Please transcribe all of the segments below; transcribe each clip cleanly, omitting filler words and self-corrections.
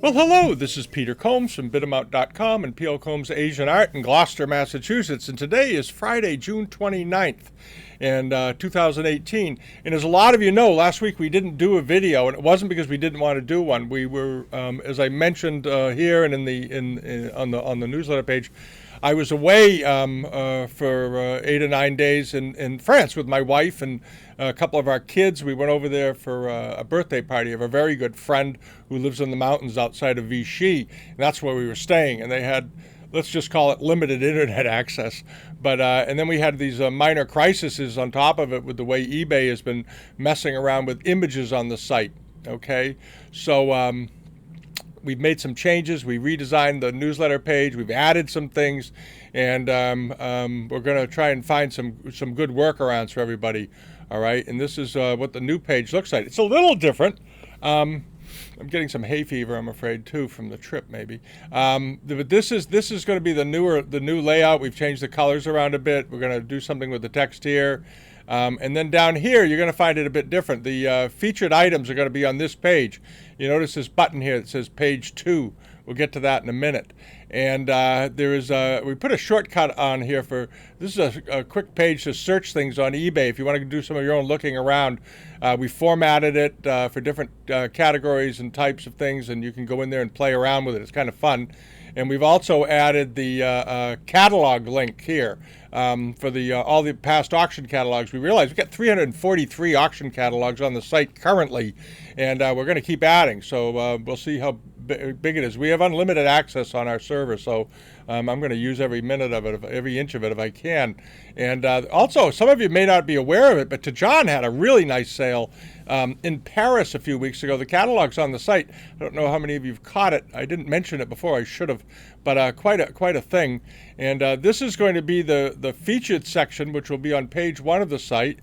Well, hello, this is Peter Combs from Bidamount.com and P.O. Combs Asian Art in Gloucester, Massachusetts. And today is Friday, June 29th, and 2018. And as a lot of you know, last week we didn't do a video, and it wasn't because we didn't want to do one. We were, as I mentioned here and on the newsletter page, I was away for 8 or 9 days in France with my wife and a couple of our kids. We went over there for a birthday party of a very good friend who lives in the mountains outside of Vichy. And that's where we were staying. And they had, let's just call it, limited internet access. But and then we had these minor crises on top of it with the way eBay has been messing around with images on the site. Okay, so we've made some changes. We redesigned the newsletter page. We've added some things, and we're going to try and find some good workarounds for everybody. All right, and this is what the new page looks like. It's a little different. I'm getting some hay fever, I'm afraid, too, from the trip, maybe. But this is going to be the new layout. We've changed the colors around a bit. We're going to do something with the text here. And then down here, you're going to find it a bit different. The featured items are going to be on this page. You notice this button here that says page 2. We'll get to that in a minute. And there is we put a shortcut on here for, this is a quick page to search things on eBay. If you want to do some of your own looking around, we formatted it for different categories and types of things, and you can go in there and play around with it. It's kind of fun. And we've also added the catalog link here for the all the past auction catalogs. We realized we've got 343 auction catalogs on the site currently, and we're going to keep adding. So we'll see how big it is. We have unlimited access on our server, so I'm going to use every minute of it, every inch of it if I can. And also, some of you may not be aware of it, but John had a really nice sale in Paris a few weeks ago. The catalog's on the site. I don't know how many of you've caught it. I didn't mention it before. I should have, but quite a thing. And this is going to be the featured section, which will be on page 1 of the site.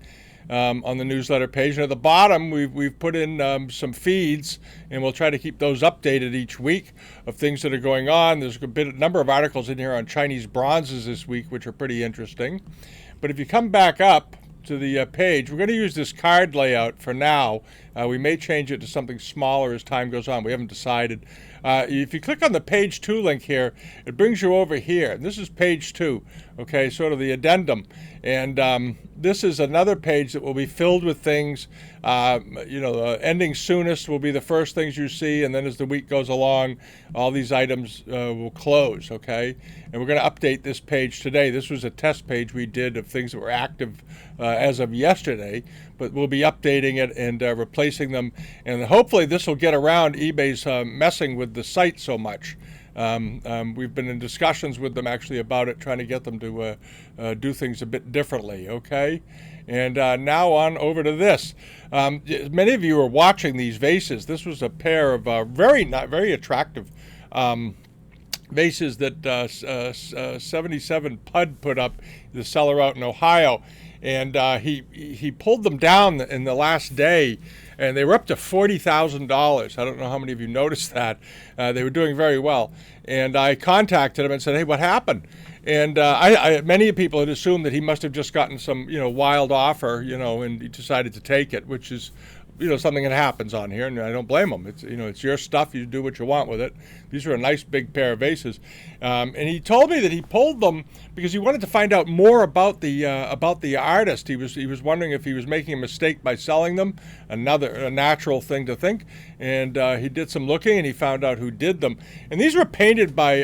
On the newsletter page. And at the bottom, we've put in some feeds, and we'll try to keep those updated each week of things that are going on. There's a number of articles in here on Chinese bronzes this week, which are pretty interesting. But if you come back up to the page, we're going to use this card layout for now. We may change it to something smaller as time goes on. We haven't decided. If you click on the page 2 link here, it brings you over here. And this is page 2, okay, sort of the addendum. And this is another page that will be filled with things. Ending soonest will be the first things you see, and then as the week goes along, all these items will close, okay? And we're going to update this page today. This was a test page we did of things that were active as of yesterday, but we'll be updating it and replacing them. And hopefully this will get around eBay's messing with the site so much. We've been in discussions with them actually about it, trying to get them to do things a bit differently, okay? And now on over to this. Many of you are watching these vases. This was a pair of very attractive vases that 77 Pud put up, the seller out in Ohio. And he pulled them down in the last day, and they were up to $40,000. I don't know how many of you noticed that. They were doing very well. And I contacted him and said, hey, what happened? And many people had assumed that he must have just gotten some, wild offer, and he decided to take it, which is, something that happens on here, and I don't blame him. It's, it's your stuff. You do what you want with it. These are a nice big pair of vases. And he told me that he pulled them because he wanted to find out more about the artist. He was wondering if he was making a mistake by selling them, a natural thing to think. And he did some looking, and he found out who did them. And these were painted by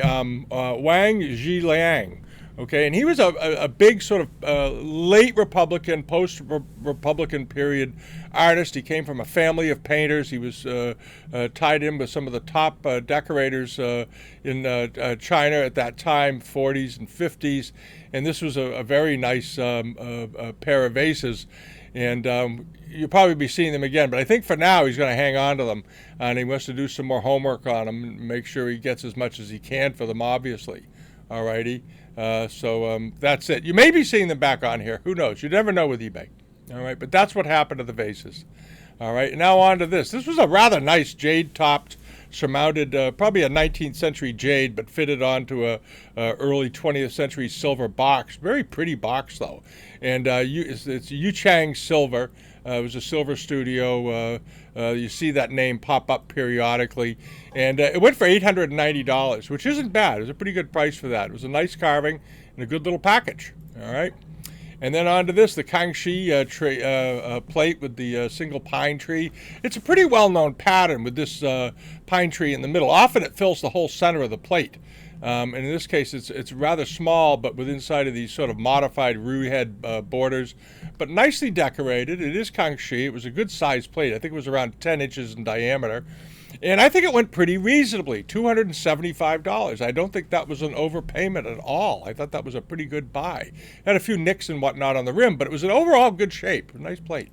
Wang Zhiliang. Okay, and he was a big sort of late Republican, post-Republican period artist. He came from a family of painters. He was tied in with some of the top decorators in China at that time, 40s and 50s. And this was a very nice pair of vases. And you'll probably be seeing them again. But I think for now he's going to hang on to them. And he wants to do some more homework on them and make sure he gets as much as he can for them, obviously. All righty. So that's it. You may be seeing them back on here. Who knows? You never know with eBay. All right, but that's what happened to the vases. All right, now on to this. This was a rather nice jade-topped surmounted probably a 19th century jade, but fitted onto a early 20th century silver box. Very pretty box though, and it's Yu Chang silver. It was a silver studio. You see that name pop up periodically, and it went for $890, which isn't bad. It was a pretty good price for that. It was a nice carving and a good little package. All right. And then onto this, the Kangxi plate with the single pine tree. It's a pretty well-known pattern with this pine tree in the middle. Often it fills the whole center of the plate. And in this case, it's rather small, but with inside of these sort of modified roux head borders, but nicely decorated. It is Kangxi. It was a good sized plate. I think it was around 10 inches in diameter. And I think it went pretty reasonably, $275. I don't think that was an overpayment at all. I thought that was a pretty good buy. Had a few nicks and whatnot on the rim, but it was an overall good shape. Nice plate.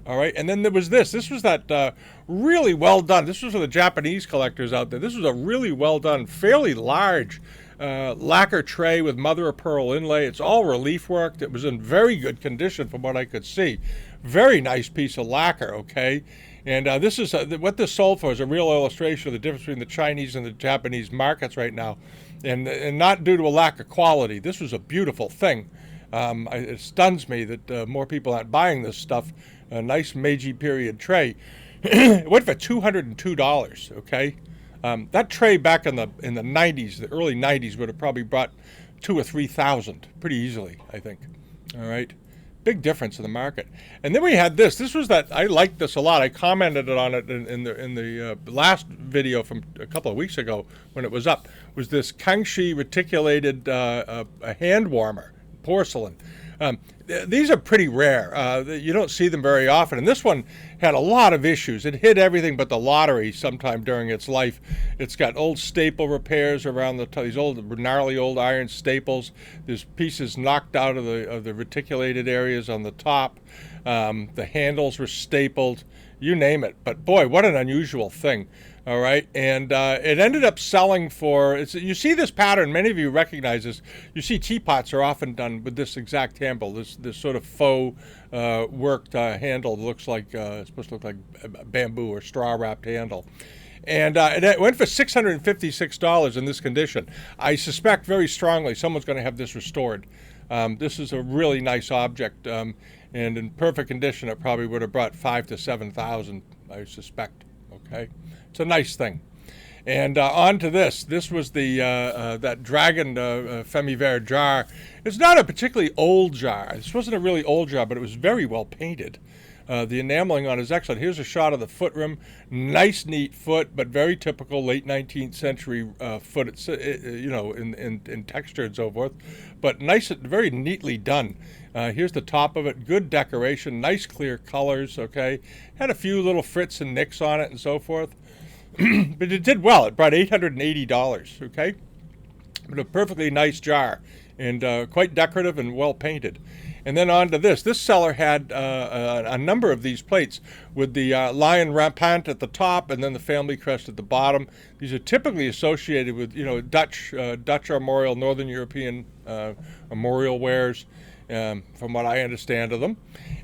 All right, and then there was this. This was that really well done. This was for the Japanese collectors out there. This was a really well done, fairly large lacquer tray with mother of pearl inlay. It's all relief worked. It was in very good condition from what I could see. Very nice piece of lacquer, okay? And this is what this sold for is a real illustration of the difference between the Chinese and the Japanese markets right now, and not due to a lack of quality. This was a beautiful thing. It stuns me that more people aren't buying this stuff. A nice Meiji period tray. It went for $202. Okay, that tray back in the 90s, the early 90s, would have probably brought $2,000 or $3,000 pretty easily, I think. All right. Big difference in the market. And then we had this. This was that, I liked this a lot. I commented on it in the last video from a couple of weeks ago when it was up, was this Kangxi reticulated hand warmer, porcelain. These are pretty rare. You don't see them very often. And this one had a lot of issues. It hit everything but the lottery sometime during its life. It's got old staple repairs around these old, gnarly old iron staples. There's pieces knocked out of the reticulated areas on the top. The handles were stapled. You name it. But boy, what an unusual thing. All right, and it ended up selling for, you see this pattern, many of you recognize this. You see teapots are often done with this exact handle, this sort of faux worked handle. Looks like, it's supposed to look like bamboo or straw wrapped handle. And it went for $656 in this condition. I suspect very strongly someone's going to have this restored. This is a really nice object, and in perfect condition it probably would have brought $5,000 to $7,000, I suspect. Okay, it's a nice thing. And on to this. This was the that dragon Femiver jar. It's not a particularly old jar. This wasn't a really old jar, but it was very well painted. The enameling on it is excellent. Here's a shot of the foot rim. Nice, neat foot, but very typical late 19th century foot. It's you know, in texture and so forth, but nice, very neatly done. Here's the top of it. Good decoration. Nice, clear colors. Okay, had a few little frits and nicks on it and so forth, but it did well. It brought $880. Okay, but a perfectly nice jar and quite decorative and well painted. And then on to this. This seller had a number of these plates with the lion rampant at the top and then the family crest at the bottom. These are typically associated with, you know, Dutch armorial, Northern European armorial wares, from what I understand of them.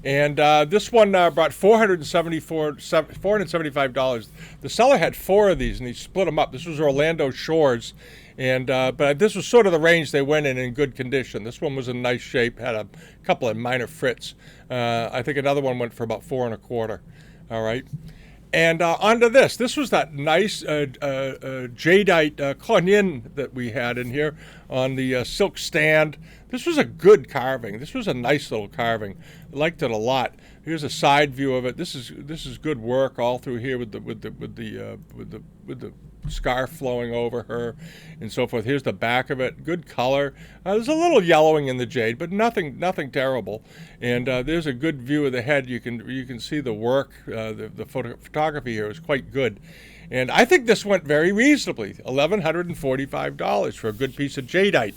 And this one brought $475. The seller had 4 of these, and he split them up. This was Orlando Shores. And but this was sort of the range they went in good condition. This one was in nice shape, had a couple of minor frits. I think another one went for about $425. All right. And onto this. This was that nice jadeite Konin that we had in here on the silk stand. This was a good carving. This was a nice little carving. I liked it a lot. Here's a side view of it. This is good work all through here with the scarf flowing over her and so forth. Here's the back of it. Good color. There's a little yellowing in the jade, but nothing terrible. And there's a good view of the head. You can see the work. The photography here is quite good. And I think this went very reasonably. $1,145 for a good piece of jadeite.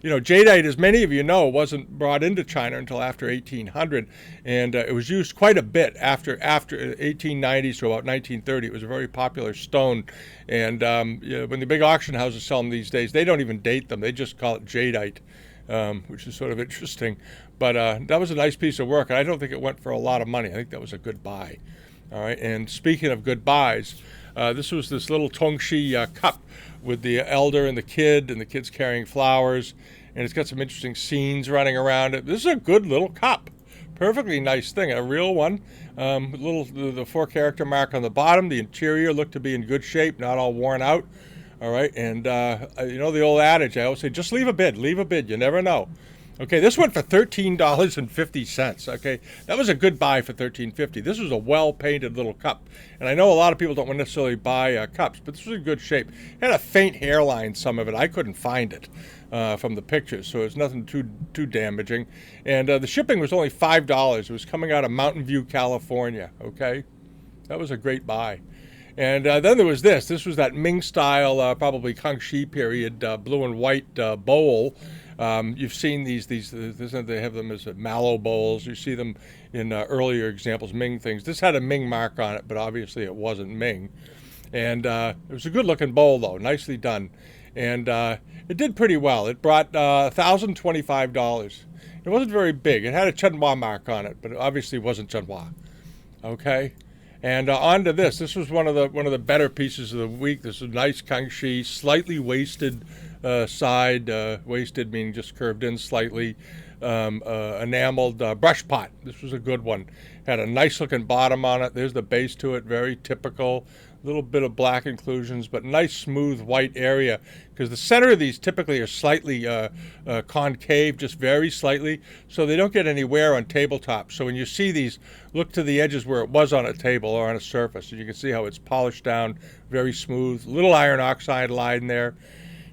You know, jadeite, as many of you know, wasn't brought into China until after 1800, and it was used quite a bit after 1890s to about 1930. It was a very popular stone, and you know, when the big auction houses sell them these days, they don't even date them. They just call it jadeite, which is sort of interesting. But that was a nice piece of work, and I don't think it went for a lot of money. I think that was a good buy. All right, and speaking of good buys, This was this little Tongshi cup with the elder and the kid's carrying flowers, and it's got some interesting scenes running around it. This is a good little cup. Perfectly nice thing, a real one. The 4-character mark on the bottom. The interior looked to be in good shape, not all worn out. All right, and you know the old adage, I always say, just leave a bid, you never know. Okay, this went for $13.50. Okay, that was a good buy for $13.50. This was a well-painted little cup, and I know a lot of people don't necessarily buy cups, but this was in good shape. It had a faint hairline, some of it. I couldn't find it from the pictures, so it's nothing too damaging. And the shipping was only $5. It was coming out of Mountain View, California. Okay, that was a great buy. And then there was this. This was that Ming-style, probably Kangxi period, blue and white bowl. You've seen these, they have them as mallow bowls. You see them in earlier examples, Ming things. This had a Ming mark on it, but obviously it wasn't Ming. And it was a good-looking bowl, though, nicely done. And it did pretty well. It brought $1,025. It wasn't very big. It had a Chenhua mark on it, but it obviously wasn't Chenhua. Okay? And on to this. This was one of the better pieces of the week. This is nice Kangxi, slightly wasted side, wasted meaning just curved in slightly, enameled brush pot. This was a good one. Had a nice looking bottom on it. There's the base to it, very typical. A little bit of black inclusions, but nice smooth white area, because the center of these typically are slightly concave, just very slightly, so they don't get any wear on tabletops. So when you see these, look to the edges where it was on a table or on a surface, and you can see how it's polished down, very smooth. Little iron oxide line there.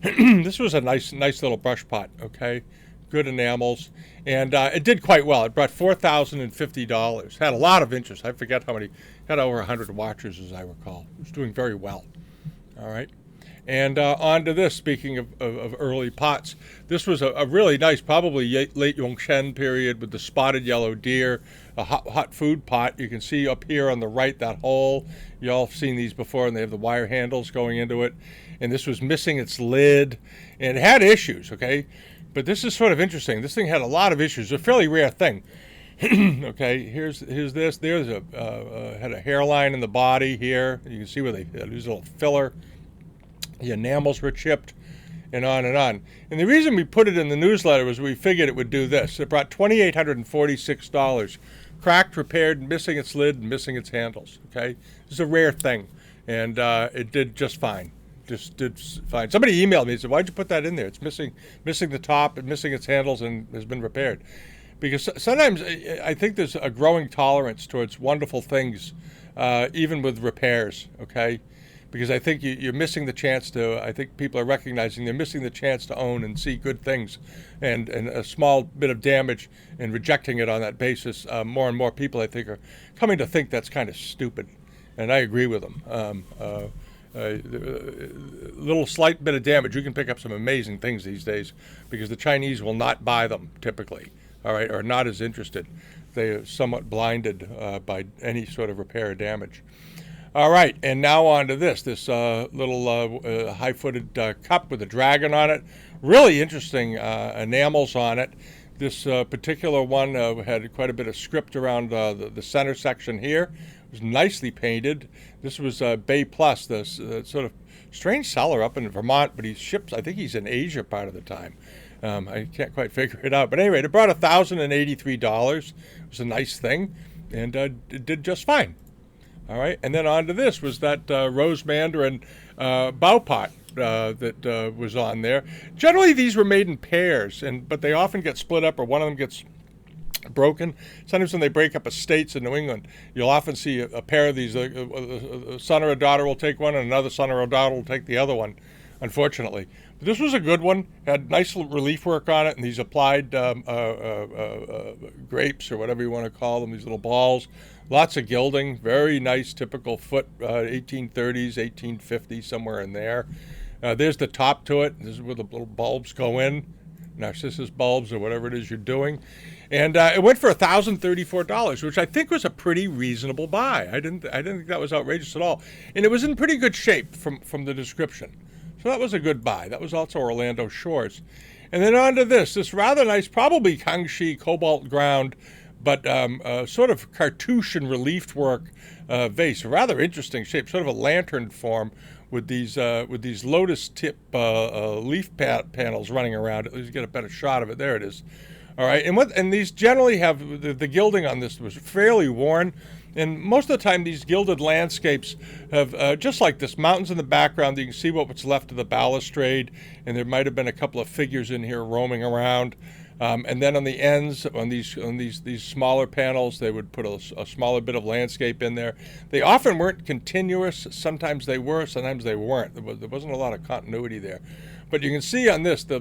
This was a nice little brush pot. Okay, good enamels, and it did quite well. It brought $4,050. Had a lot of interest. I forget how many. Had over 100 watchers, as I recall. It was doing very well. All right. And on to this, speaking of early pots. This was a really nice, probably late Yongchen period with the spotted yellow deer, a hot food pot. You can see up here on the right that hole. You all have seen these before, and they have the wire handles going into it. And this was missing its lid, and it had issues, okay? But this is sort of interesting. This thing had a lot of issues. It's a fairly rare thing. Okay, here's this. There's had a hairline in the body here. You can see where they use a little filler. The enamels were chipped, and on and on. And the reason we put it in the newsletter was we figured it would do this. It brought $2,846. Cracked, repaired, missing its lid, and missing its handles. Okay, it's a rare thing, and it did just fine. Just did fine. Somebody emailed me and said, "Why'd you put that in there? It's missing the top and missing its handles, and has been repaired." Because sometimes I think there's a growing tolerance towards wonderful things, even with repairs, okay? Because I think you're missing the chance to, I think people are recognizing they're missing the chance to own and see good things. And a small bit of damage and rejecting it on that basis, more and more people, I think, are coming to think that's kind of stupid. And I agree with them. A little slight bit of damage, you can pick up some amazing things these days, because the Chinese will not buy them typically. All right, or not as interested. They are somewhat blinded by any sort of repair or damage. All right, and now on to this little high-footed cup with a dragon on it. Really interesting enamels on it. This particular one had quite a bit of script around the center section here. It was nicely painted. This was Bay Plus, this sort of strange seller up in Vermont, but he ships, I think he's in Asia part of the time. I can't quite figure it out. But anyway, it brought $1,083. It was a nice thing, and it did just fine. All right, and then on to this was that rose mandarin bao pot that was on there. Generally, these were made in pairs, but they often get split up, or one of them gets broken. Sometimes when they break up estates in New England, you'll often see a pair of these. A son or a daughter will take one, and another son or a daughter will take the other one, unfortunately. But this was a good one. Had nice relief work on it, and these applied grapes, or whatever you want to call them, these little balls. Lots of gilding, very nice, typical foot, 1830s, 1850s, somewhere in there. There's the top to it. This is where the little bulbs go in, narcissus bulbs or whatever it is you're doing. And it went for $1,034, which I think was a pretty reasonable buy. I didn't think that was outrageous at all. And it was in pretty good shape from the description. So that was a good buy. That was also Orlando Shores. And then on to this rather nice, probably Kangxi cobalt ground but sort of cartouche and relief work vase, a rather interesting shape, sort of a lantern form with these lotus tip leaf panels running around. Let's get a better shot of it. There it is. All right, and these generally have the gilding on this was fairly worn, and most of the time these gilded landscapes have just like this, mountains in the background. You can see what's left of the balustrade, and there might have been a couple of figures in here roaming around. And then on the ends, on these smaller panels, they would put a smaller bit of landscape in there. They often weren't continuous. Sometimes they were, sometimes they weren't. There wasn't a lot of continuity there. But you can see on this, the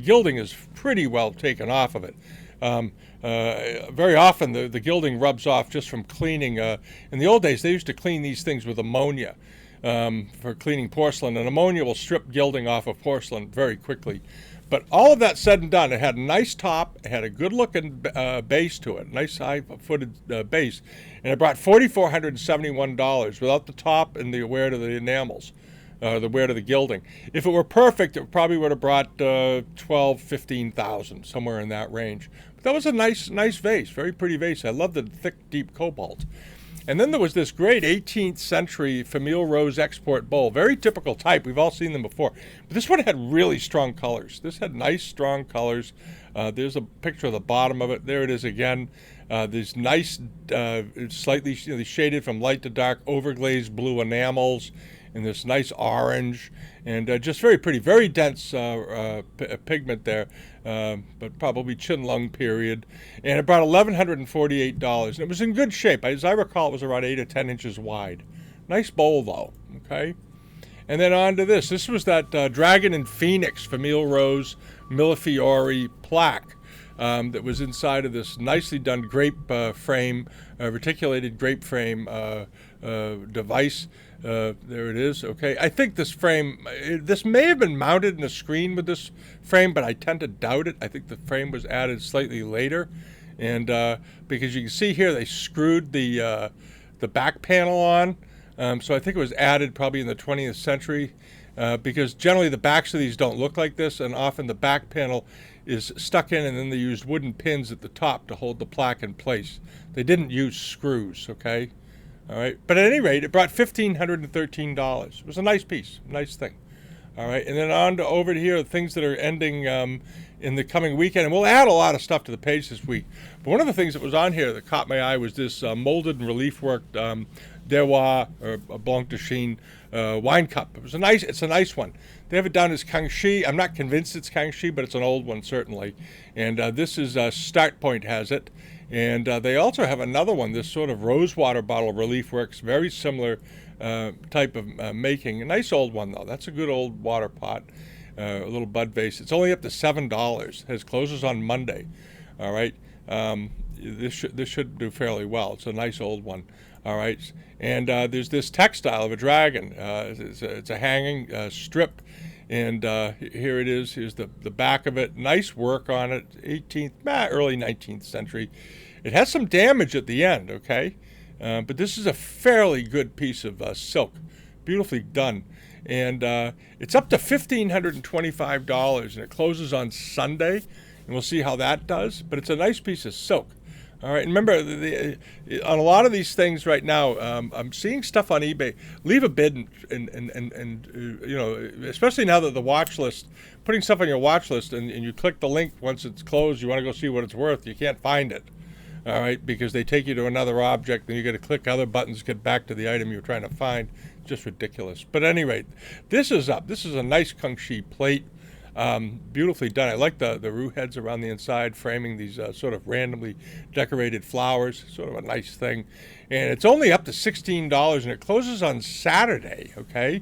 gilding is pretty well taken off of it. Very often the gilding rubs off just from cleaning. In the old days, they used to clean these things with ammonia for cleaning porcelain, and ammonia will strip gilding off of porcelain very quickly. But all of that said and done, it had a nice top, it had a good-looking base to it, nice high-footed base, and it brought $4,471 without the top and the wear to the enamels. The wear to the gilding. If it were perfect, it probably would have brought $12,000-15,000, somewhere in that range. But that was a nice vase, very pretty vase. I love the thick, deep cobalt. And then there was this great 18th century Famille Rose export bowl, very typical type. We've all seen them before. But this one had really strong colors. This had nice, strong colors. There's a picture of the bottom of it. There it is again. These nice, slightly shaded from light to dark, overglazed blue enamels, and this nice orange, and just very pretty, very dense pigment there, but probably Qinlong period. And it brought $1,148, and it was in good shape. As I recall, it was around 8 or 10 inches wide. Nice bowl, though, okay? And then on to this. This was that Dragon and Phoenix Famille Rose Millefiori plaque that was inside of this nicely done grape frame, reticulated grape frame device. There it is. Okay, I think this frame, this may have been mounted in a screen with this frame, but I tend to doubt it. I think the frame was added slightly later, and because you can see here they screwed the back panel on, so I think it was added probably in the 20th century, because generally the backs of these don't look like this, and often the back panel is stuck in, and then they used wooden pins at the top to hold the plaque in place. They didn't use screws, okay? All right, but at any rate, it brought $1,513. It was a nice piece, nice thing. All right, and then on to over to here, things that are ending in the coming weekend, and we'll add a lot of stuff to the page this week. But one of the things that was on here that caught my eye was this molded and relief worked Dewa or Blanc de Chine wine cup. It's a nice one. They have it down as Kangxi. I'm not convinced it's Kangxi, but it's an old one certainly. And this is Start Point has it. And they also have another one, this sort of rosewater bottle relief works, very similar type of making. A nice old one, though. That's a good old water pot, a little bud vase. It's only up to $7. It closes on Monday. All right. This should do fairly well. It's a nice old one. All right. And there's this textile of a dragon. It's a hanging strip. And here it is. Here's the back of it. Nice work on it. Early 19th century. It has some damage at the end, okay? But this is a fairly good piece of silk. Beautifully done. And it's up to $1,525, and it closes on Sunday. And we'll see how that does. But it's a nice piece of silk. All right, and remember, on a lot of these things right now, I'm seeing stuff on eBay. Leave a bid, and you know, especially now that the watch list, putting stuff on your watch list, and you click the link once it's closed, you want to go see what it's worth, you can't find it. All right, because they take you to another object, and you got to click other buttons to get back to the item you're trying to find. Just ridiculous. But at any rate, this is up. This is a nice Kangxi plate. Beautifully done. I like the roux heads around the inside, framing these sort of randomly decorated flowers. Sort of a nice thing. And it's only up to $16, and it closes on Saturday, okay?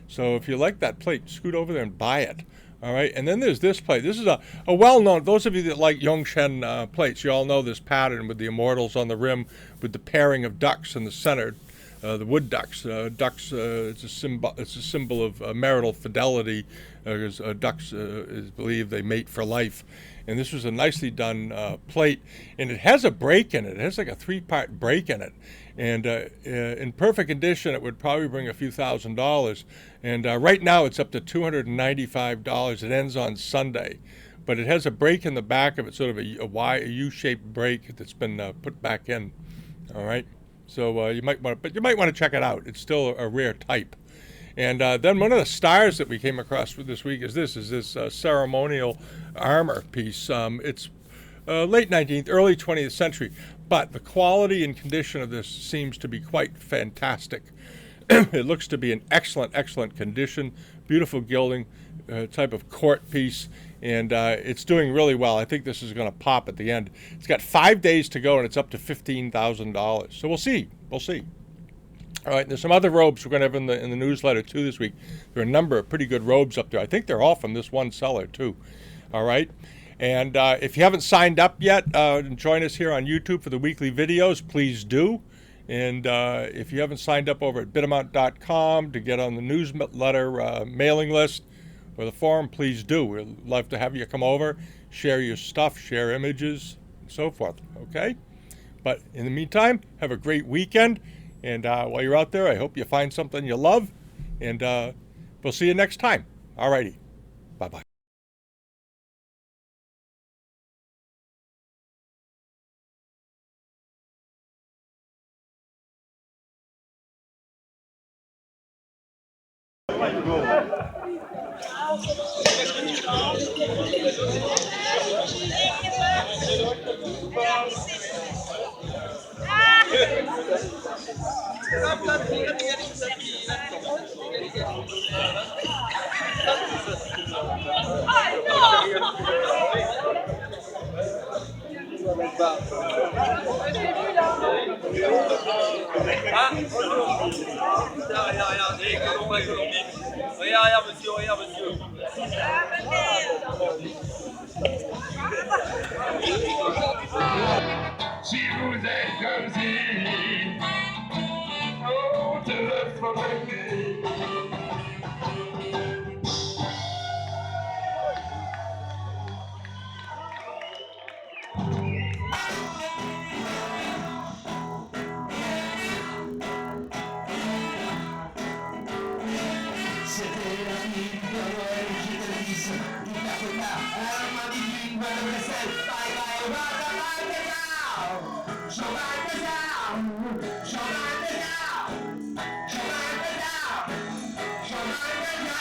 So if you like that plate, scoot over there and buy it. All right, and then there's this plate. This is a well-known, those of you that like Yongshen plates, you all know this pattern with the immortals on the rim with the pairing of ducks in the center. The wood ducks. Ducks. It's a symbol of marital fidelity, because ducks is believed they mate for life. And this was a nicely done plate, and it has a break in it. It has like a 3-part break in it, and in perfect condition, it would probably bring a few $1,000s. And right now, it's up to $295. It ends on Sunday, but it has a break in the back of it, sort of a U-shaped break that's been put back in. All right, so you might want to check it out. It's still a rare type. And then one of the stars that we came across this week is this ceremonial armor piece. It's late 19th, early 20th century, but the quality and condition of this seems to be quite fantastic. It looks to be in excellent condition, beautiful gilding, type of court piece, and it's doing really well. I think this is going to pop at the end. It's got 5 days to go, and it's up to $15,000. So we'll see. All right, there's some other robes we're going to have in the newsletter too this week. There are a number of pretty good robes up there. I think they're all from this one seller too. All right, and if you haven't signed up yet and join us here on YouTube for the weekly videos, please do. And if you haven't signed up over at Bidamount.com to get on the newsletter mailing list or the forum, please do. We'd love to have you come over, share your stuff, share images, and so forth. Okay, but in the meantime, have a great weekend. And while you're out there, I hope you find something you love. And we'll see you next time. All righty. Bye-bye. Regarde, monsieur, regarde, monsieur. Si vous êtes comme si, oh, téléphone avec c'était la nuit de Noël, j'étais le fils du Dakota. Elle m'a dit une bonne vaisselle, bye bye, bye bye, Jean-Marc Desarmes, Jean-Marc Desarmes, Jean-Marc Desarmes, Jean-Marc Desarmes.